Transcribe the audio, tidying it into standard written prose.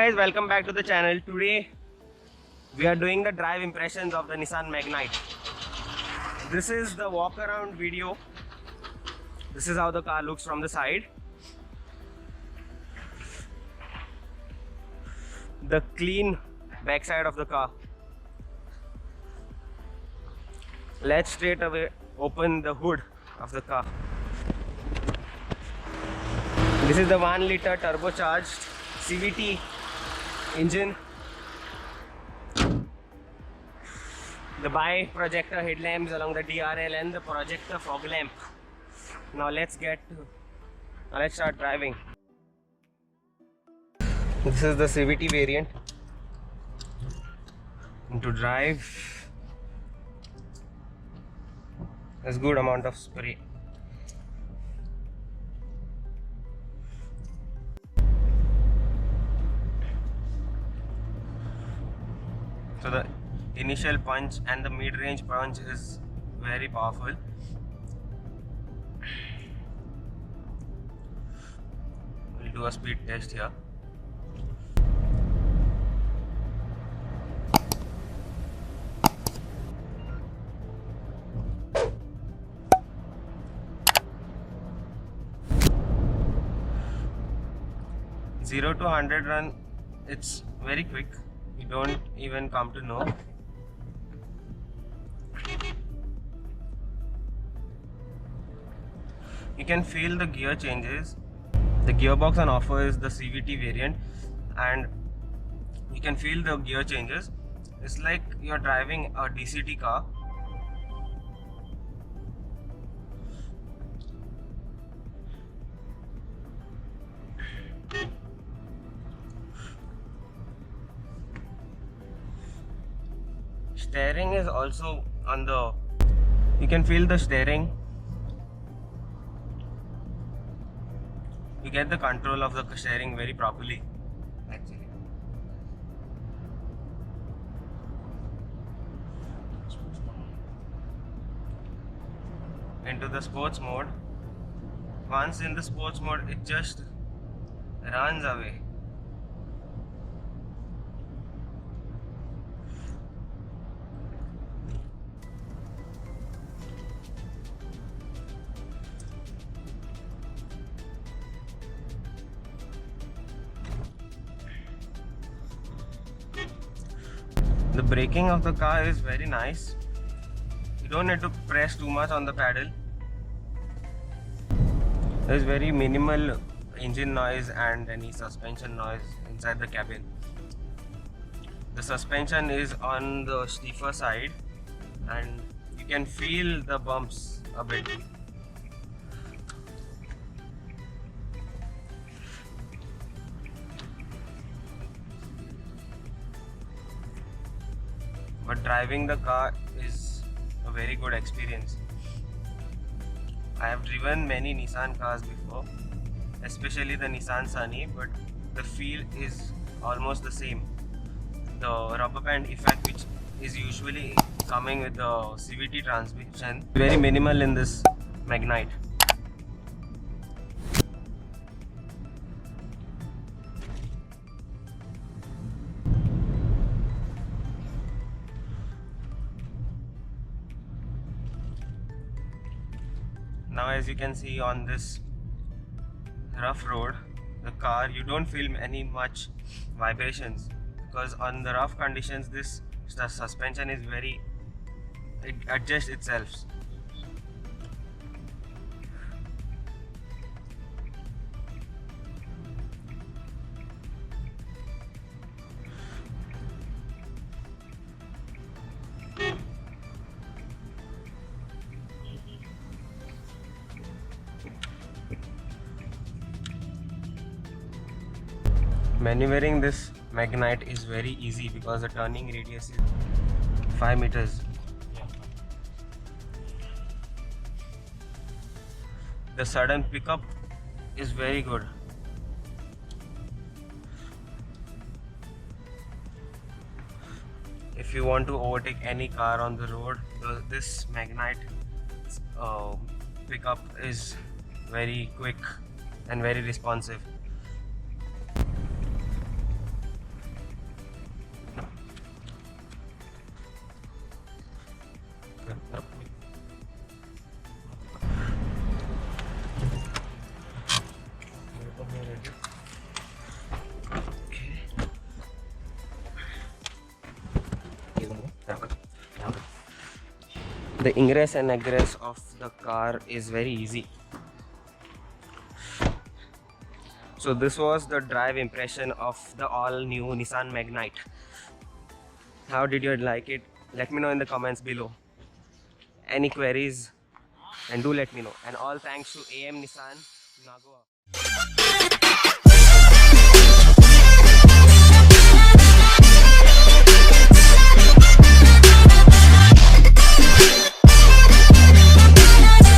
guys, welcome back to the channel. Today we are doing the drive impressions of the Nissan Magnite. This is the walk around video. This is how the car looks from the side. The clean backside of the car. Let's straight away open the hood of the car. This is the 1 liter turbocharged CVT engine. The bi-projector headlamps along the DRL and the projector fog lamp. Now let's start driving. This is the CVT variant. And to drive, there's good amount of spray. So the initial punch and the mid-range punch is very powerful. We'll do a speed test here. Zero to 100 run, it's very quick. You don't even come to know. You can feel the gear changes. The gearbox on offer is the CVT variant, and you can feel the gear changes. It's like you're driving a DCT car. Steering is also on the, you can feel the steering. You get the control of the steering very properly actually. Into the sports mode. Once in the sports mode, it just runs away. The braking of the car is very nice. You don't need to press too much on the pedal. There is very minimal engine noise and any suspension noise inside the cabin. The suspension is on the stiffer side and you can feel the bumps a bit. But driving the car is a very good experience. I have driven many Nissan cars before, especially the Nissan Sunny, but the feel is almost the same. The rubber band effect, which is usually coming with the CVT transmission, very minimal in this Magnite. Now as you can see on this rough road, the car, you don't feel any much vibrations because on the rough conditions this suspension is it adjusts itself. Maneuvering this Magnite is very easy because the turning radius is 5 meters. The sudden pickup is very good. If you want to overtake any car on the road, this Magnite pickup is very quick and very responsive. The ingress and egress of the car is very easy. So this was the drive impression of the all new Nissan Magnite. How did you like it? Let me know in the comments below. Any queries, and do let me know. And all thanks to AM Nissan Nagoa.